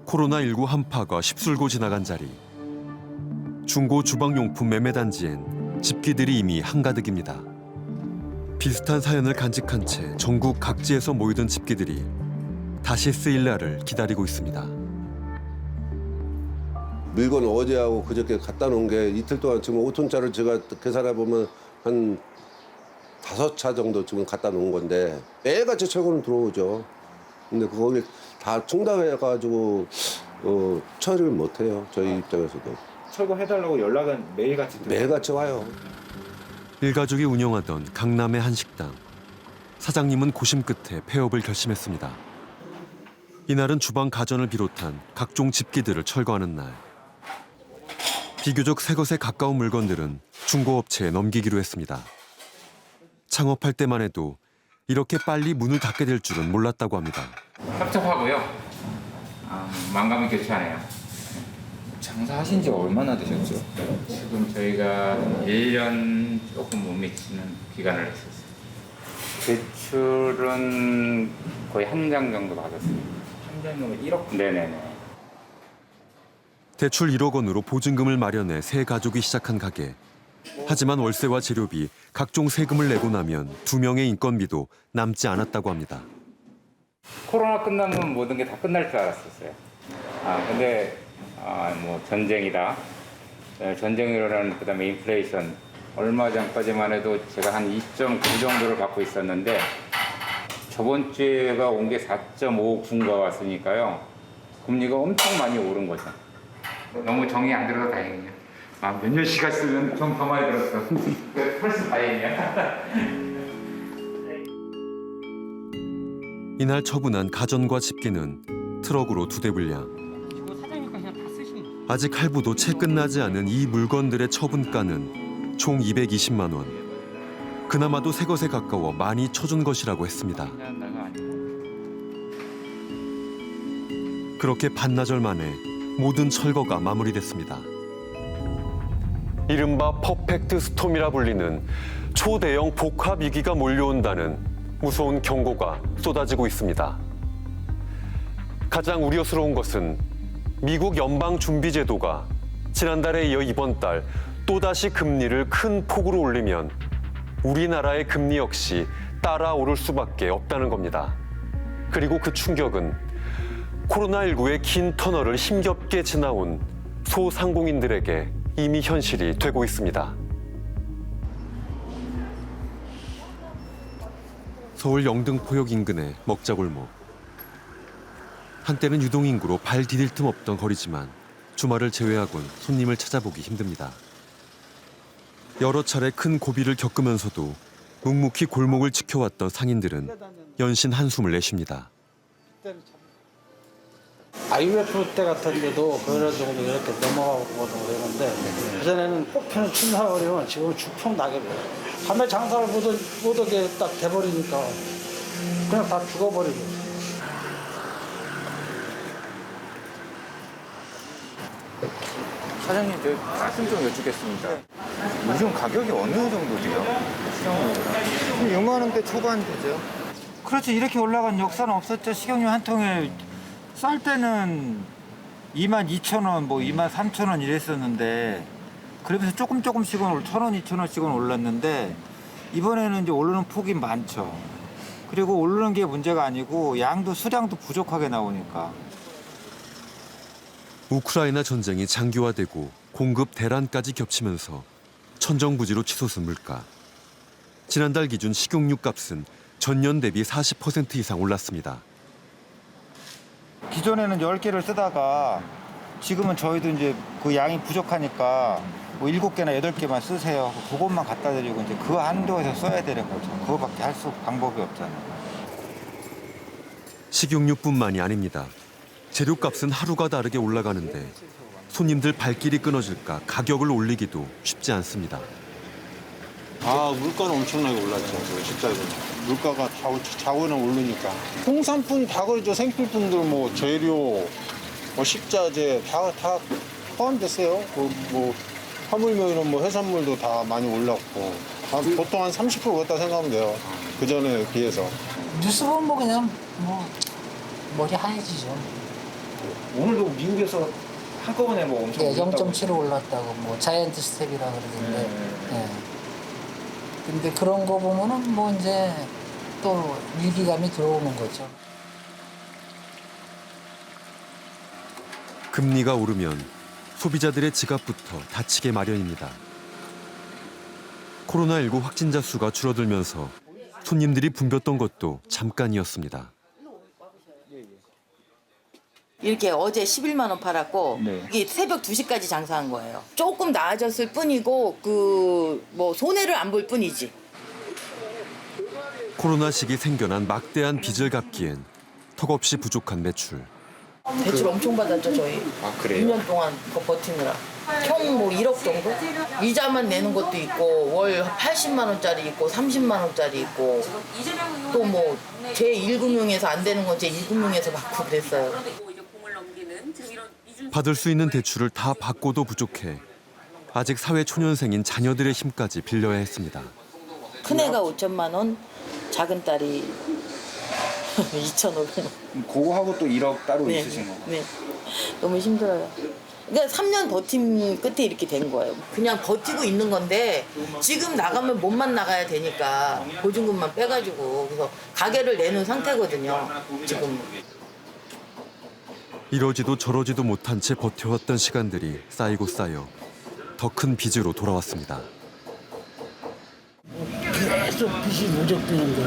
코로나19 한파가 휩쓸고 지나간 자리. 중고 주방용품 매매단지엔 집기들이 이미 한가득입니다. 비슷한 사연을 간직한 채 전국 각지에서 모이던 집기들이 다시 쓰일 날을 기다리고 있습니다. 물건 어제하고 그저께 갖다 놓은 게 이틀 동안 지금 5톤짜리 제가 계산해 보면 한 5차 정도 지금 갖다 놓은 건데 매일같이 철거는 들어오죠. 근데 그걸 다 충당해가지고 처리를 못해요. 저희 입장에서도. 철거해달라고 연락은 매일같이 들어요? 매일같이 와요. 일가족이 운영하던 강남의 한 식당. 사장님은 고심 끝에 폐업을 결심했습니다. 이날은 주방 가전을 비롯한 각종 집기들을 철거하는 날. 비교적 새 것에 가까운 물건들은 중고업체에 넘기기로 했습니다. 창업할 때만 해도 이렇게 빨리 문을 닫게 될 줄은 몰랐다고 합니다. 합잡하고요. 망감이 교차하네요. 장사하신 지 얼마나 되셨죠? 지금 저희가 1년 조금 못 미치는 기간을 했었어요. 대출은 거의 한 장 정도 받았어요. 한 장이면 1억? 네네네. 대출 1억 원으로 보증금을 마련해 세 가족이 시작한 가게. 하지만 월세와 재료비, 각종 세금을 내고 나면 2명의 인건비도 남지 않았다고 합니다. 코로나 끝나면 모든 게 다 끝날 줄 알았었어요. 근데 뭐 전쟁이다. 전쟁이라는 그다음에 인플레이션. 얼마 전까지만 해도 제가 한 2.9 정도를 갖고 있었는데 저번 주에가 온 게 4.59가 왔으니까요. 금리가 엄청 많이 오른 거죠. 너무 정이 안 들어서 다행이에요. 몇 년씩 갔으면 좀 더 많이 들었어. 벌써 다행이야. 이날 처분한 가전과 집기는 트럭으로 2대 분량. 아직 할부도 채 끝나지 않은 이 물건들의 처분가는 총 220만 원. 그나마도 새 것에 가까워 많이 쳐준 것이라고 했습니다. 그렇게 반나절 만에 모든 철거가 마무리됐습니다. 이른바 퍼펙트 스톰이라 불리는 초대형 복합 위기가 몰려온다는 무서운 경고가 쏟아지고 있습니다. 가장 우려스러운 것은 미국 연방준비제도가 지난달에 이어 이번 달 또다시 금리를 큰 폭으로 올리면 우리나라의 금리 역시 따라 오를 수밖에 없다는 겁니다. 그리고 그 충격은 코로나19의 긴 터널을 힘겹게 지나온 소상공인들에게 이미 현실이 되고 있습니다. 서울 영등포역 인근의 먹자골목. 한때는 유동인구로 발 디딜 틈 없던 거리지만 주말을 제외하곤 손님을 찾아보기 힘듭니다. 여러 차례 큰 고비를 겪으면서도 묵묵히 골목을 지켜왔던 상인들은 연신 한숨을 내쉽니다. IMF 때 같은데도 그런 정도 이렇게 넘어가고 그러는데 그전에는 뽑히는 춘사월이면 지금은 죽평 낙엽이에요. 밤에 장사를 못하게 딱 돼버리니까 그냥 다 죽어버리고. 사장님, 저 말씀 좀 여쭙겠습니다. 요즘 가격이 어느 정도 돼요? 시장으로? 6만 원대 초반 되죠? 그렇지, 이렇게 올라간 역사는 없었죠. 식용유 한 통에 쌀 때는 22,000원, 뭐 23,000원 이랬었는데 그러면서 조금씩은 1,000원, 2,000원씩은 올랐는데 이번에는 이제 오르는 폭이 많죠. 그리고 오르는 게 문제가 아니고 수량도 부족하게 나오니까. 우크라이나 전쟁이 장기화되고 공급 대란까지 겹치면서 천정부지로 치솟은 물가. 지난달 기준 식용유 값은 전년 대비 40% 이상 올랐습니다. 기존에는 10개를 쓰다가 지금은 저희도 이제 그 양이 부족하니까 뭐 7개나 8개만 쓰세요. 그것만 갖다 드리고 이제 그 한도에서 써야 되는 거죠. 그거밖에 방법이 없잖아요. 식용유뿐만이 아닙니다. 재료값은 하루가 다르게 올라가는데 손님들 발길이 끊어질까 가격을 올리기도 쉽지 않습니다. 물가는 엄청나게 올랐죠. 식자재. 물가가 자원을 오르니까. 홍산품 다 그러죠. 생필품들 뭐 재료, 뭐 식자재 다 포함됐어요. 뭐 화물면은 뭐 해산물도 다 많이 올랐고. 보통 한 30% 올랐다 생각하면 돼요. 그 전에 비해서. 뉴스 보면 뭐 그냥 머리 하얘지죠. 오늘도 미국에서 한꺼번에 뭐 엄청 예, 올랐다고 0.7로 올랐다고 뭐 자이언트 스텝이라 그러던데. 예. 근데 그런 거 보면은 뭐 이제 또 위기감이 들어오는 거죠. 금리가 오르면 소비자들의 지갑부터 다치게 마련입니다. 코로나19 확진자 수가 줄어들면서 손님들이 붐볐던 것도 잠깐이었습니다. 이렇게 어제 11만 원 팔았고 네. 이게 새벽 2시까지 장사한 거예요. 조금 나아졌을 뿐이고 뭐 손해를 안 볼 뿐이지. 코로나 시기 생겨난 막대한 빚을 갚기엔 턱없이 부족한 매출. 대출 엄청 받았죠 저희. 아 그래요? 2년 동안 그거 버티느라. 총 뭐 1억 정도? 이자만 내는 것도 있고 월 80만 원짜리 있고 30만 원짜리 있고 또 뭐 제1금융에서 안 되는 건 제2금융에서 받고 그랬어요. 받을 수 있는 대출을 다 받고도 부족해 아직 사회 초년생인 자녀들의 힘까지 빌려야 했습니다. 큰애가 5천만 원, 작은 딸이 2,500만 원. 그거하고 또 1억 따로 네, 있으신 거. 네. 너무 힘들어요. 그러니까 3년 버팀 끝에 이렇게 된 거예요. 그냥 버티고 있는 건데 지금 나가면 몸만 나가야 되니까 보증금만 빼가지고 그래서 가게를 내는 상태거든요. 지금. 이러지도 저러지도 못한 채 버텨왔던 시간들이 쌓이고 쌓여 더 큰 빚으로 돌아왔습니다. 계속 빚이 누적되는데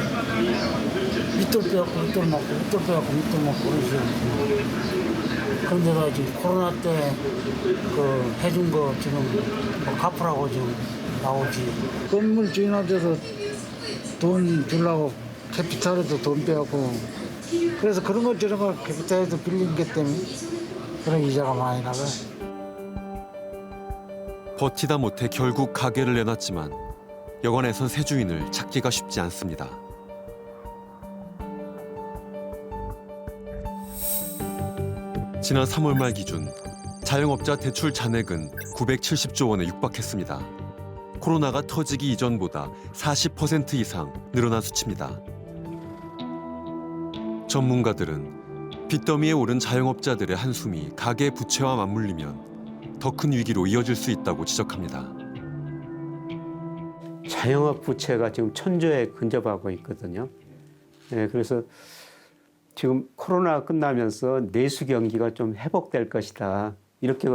밑돌 빼갖고 밑돌 맞고 밑돌 빼갖고 밑돌 맞고 그러시죠. 그런데다 지금 코로나 때 그 해준 거 지금 뭐 갚으라고 지금 나오지. 건물 주인한테서 돈 주려고 캐피탈에도 돈 빼갖고 그래서 그런 거 저런 거 캐피탈에도 빌린 게 때문에 그런 이자가 많이 나가요. 버티다 못해 결국 가게를 내놨지만 여관에선 새 주인을 찾기가 쉽지 않습니다. 지난 3월 말 기준 자영업자 대출 잔액은 970조 원에 육박했습니다. 코로나가 터지기 이전보다 40% 이상 늘어난 수치입니다. 전문가들은 빚더미에 오른 자영업자들의 한숨이 가계 부채와 맞물리면 더 큰 위기로 이어질 수 있다고 지적합니다. 자영업 부채가 지금 천조에 근접하고 있거든요. 네, 그래서 지금 코로나가 끝나면서 내수 경기가 좀 회복될 것이다. 이렇게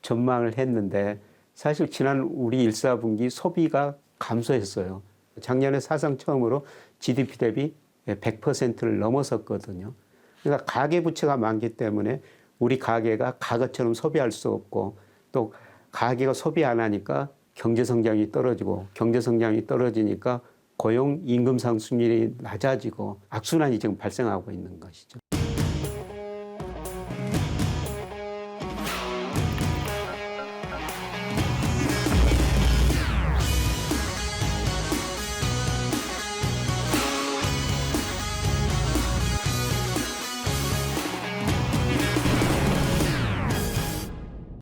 전망을 했는데 사실 지난 우리 1사분기 소비가 감소했어요. 작년에 사상 처음으로 GDP 대비 100%를 넘어섰거든요. 그러니까 가계 부채가 많기 때문에 우리 가계가 과거처럼 소비할 수 없고 또 가계가 소비 안 하니까 경제 성장이 떨어지고 경제 성장이 떨어지니까 고용 임금 상승률이 낮아지고 악순환이 지금 발생하고 있는 것이죠.